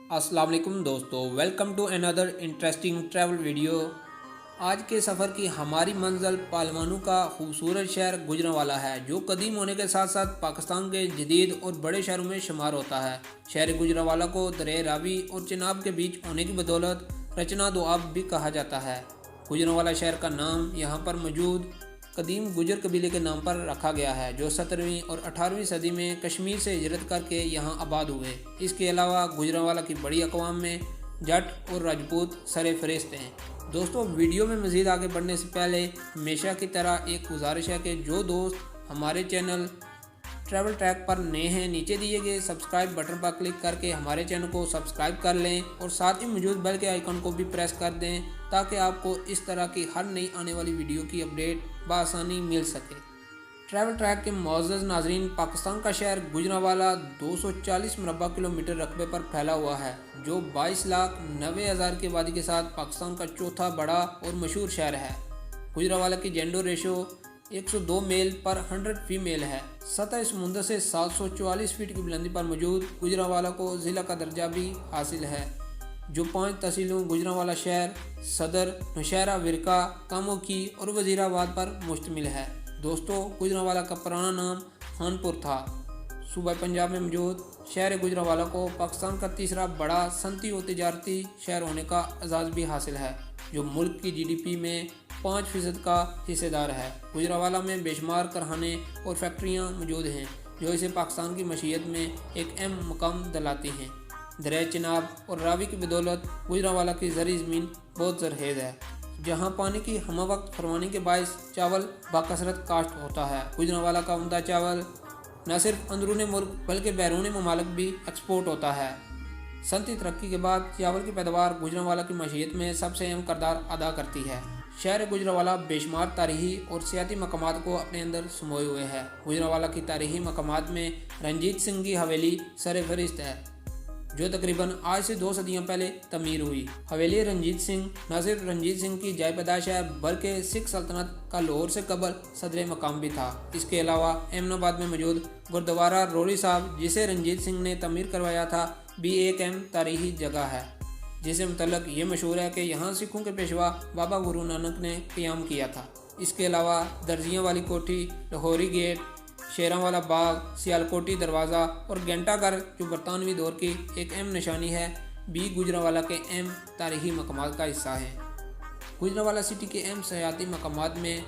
अस्सलाम वालेकुम दोस्तों, welcome to another interesting travel video. आज के सफ़र की हमारी मंजिल पालवानों का खूबसूरत शहर गुजरांवाला है, जो कदीम होने के साथ साथ पाकिस्तान के जदीद और बड़े शहरों में शुमार होता है। शहर गुजरांवाला को दरिया रावी और चिनाब के बीच होने की बदौलत रचना दोआब भी कहा जाता है। गुजरांवाला शहर का नाम यहाँ पर मौजूद कदीम गुजर कबीले के नाम पर रखा गया है, जो 17वीं और 18वीं सदी में कश्मीर से हिजरत करके यहाँ आबाद हुए। इसके अलावा गुजरांवाला की बड़ी अक़वाम में जट और राजपूत सरे फहरिस्त हैं। दोस्तों, वीडियो में मज़ीद आगे बढ़ने से पहले हमेशा की तरह एक गुजारिश है कि जो दोस्त हमारे चैनल ट्रैवल ट्रैक पर नए हैं, नीचे दिए गए सब्सक्राइब बटन पर क्लिक करके हमारे चैनल को सब्सक्राइब कर लें और साथ ही मौजूद बेल के आइकन को भी प्रेस कर दें, ताकि आपको इस तरह की हर नई आने वाली वीडियो की अपडेट बआसानी मिल सके। ट्रैवल ट्रैक के मुअज़्ज़ज़ नाज़रीन, पाकिस्तान का शहर गुजरांवाला 240 मुरबा किलोमीटर रकबे पर फैला हुआ है, जो 22,90,000 की आबादी के साथ पाकिस्तान का चौथा बड़ा और मशहूर शहर है। गुजरांवाला की जेंडर रेशो 102 मेल पर 100 फीमेल है। सतह समुंदर से 744 फीट की बुलंदी पर मौजूद गुजरांवाला को ज़िला का दर्जा भी हासिल है, जो 5 तहसीलों गुजरांवाला शहर, सदर, नौशहरा, विरका, कामोकी और वज़ीराबाद पर मुश्तमिल है। दोस्तों, गुजरांवाला का पुराना नाम खानपुर था। सूबा पंजाब में मौजूद शहर गुजरांवाला को पाकिस्तान का तीसरा बड़ा सनती और तिजारती शहर होने का एजाज़ भी हासिल है, जो मुल्क की GDP में 5% का हिस्सेदार है। गुजरांवाला में बेशुमार कारखाने और फैक्ट्रियाँ मौजूद हैं, जो इसे पाकिस्तान की मशीयत में एक अहम मकाम दिलाती हैं। दरिया चिनाब और रावी की बदौलत गुजरांवाला की ज़री ज़मीन बहुत ज़रखेज़ है, जहाँ पानी की हम वक्त फरमानी के बायस चावल बाकसरत काश्त होता है। गुजरांवाला का उम्दा चावल न सिर्फ अंदरूनी मुल्क बल्कि बैरूनी ममालिक भी एक्सपोर्ट होता है। सनती तरक्की के बाद चावल की पैदावार गुजरांवाला की मशीयत में सबसे अहम किरदार अदा करती है। शहर गुजरांवाला बेशुमार तारीख़ी और सियाती मकामात को अपने अंदर समोए हुए है। गुजरांवाला की तारीख़ी मकामात में रंजीत सिंह की हवेली सर फहरिस्त है, जो तकरीबन आज से 2 सदियों पहले तमीर हुई। हवेली रंजीत सिंह न सिर्फ रंजीत सिंह की जाय पैदाश है, बल्कि सिख सल्तनत का लाहौर से कबल सदर मकाम भी था। इसके अलावा अहमदाबाद में मौजूद गुरुद्वारा रोली साहब, जिसे रंजीत सिंह ने तमीर करवाया था, भी एक अहम तारीख़ी जगह है, जिसे मुतल्लक ये मशहूर है कि यहाँ सिखों के पेशवा बाबा गुरु नानक ने क़याम किया था। इसके अलावा दर्जियाँ वाली कोठी, लाहौरी गेट, शेरांवाला बाग, सियालकोटी दरवाज़ा और घंटाघर, जो बरतानवी दौर की एक अहम निशानी है, भी गुजरांवाला के अहम तारीख़ी मकामात का हिस्सा है। गुजरांवाला सिटी के अहम सयाती मकामात में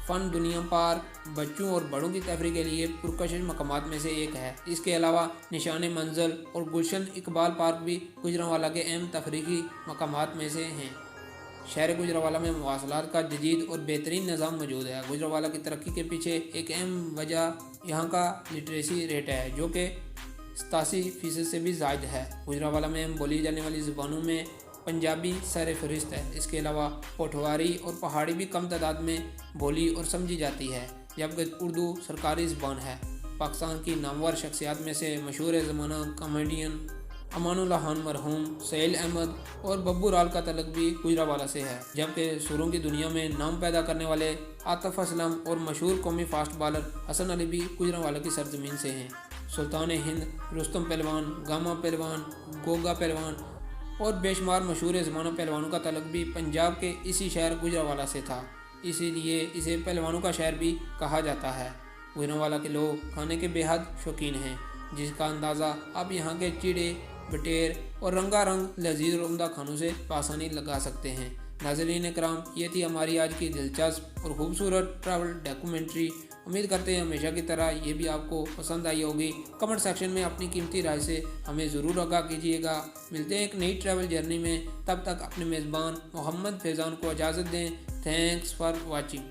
फ़न दुनिया पार्क बच्चों और बड़ों की तफरीह के लिए पुरकशिश मकामात में से एक है। इसके अलावा निशान मंजिल और गुलशन इकबाल पार्क भी गुजरांवाला के अहम तफरीही मकामात में से हैं। शहर गुजरांवाला में मवासलात का जदीद और बेहतरीन निज़ाम मौजूद है। गुजरांवाला की तरक्की के पीछे एक अहम वजह यहाँ का लिटरेसी रेट है, जो कि 87% से भी ज़ायद है। गुजरांवाला में बोली जाने वाली ज़ुबानों में पंजाबी सर फहरिस्त है। इसके अलावा पोठवारी और पहाड़ी भी कम तादाद में बोली और समझी जाती है, जबकि उर्दू सरकारी ज़बान है। पाकिस्तान की नामवर शख्सियात में से मशहूर ज़माना कॉमेडियन अमानुल्लाह खान मरहूम, सहेल अहमद और बब्बू राल का तल्लुक भी गुजरांवाला से है, जबकि सुरों की दुनिया में नाम पैदा करने वाले आतिफ असलम और मशहूर कौमी फास्ट बॉलर हसन अली भी गुजरांवाला की सरजमीन से हैं। सुल्तान हिंद, रुस्तम पहलवान, गामा पहलवान, गोगा पहलवान और बेशुमार मशहूर ज़माना पहलवानों का तल्लुक भी पंजाब के इसी शहर गुजरांवाला से था, इसीलिए इसे पहलवानों का शहर भी कहा जाता है। गुजरांवाला के लोग खाने के बेहद शौकीन हैं, जिसका अंदाज़ा आप यहाँ के चिड़े, बटेर और रंगारंग लजीज और उम्दा खानों से आसानी लगा सकते हैं। नाज़रीन कराम, ये थी हमारी आज की दिलचस्प और खूबसूरत ट्रैवल डॉक्यूमेंट्री। उम्मीद करते हैं हमेशा की तरह ये भी आपको पसंद आई होगी। कमेंट सेक्शन में अपनी कीमती राय से हमें ज़रूर आगाह कीजिएगा। मिलते हैं एक नई ट्रैवल जर्नी में, तब तक अपने मेज़बान मोहम्मद फैज़ान को इजाज़त दें। Thanks for watching.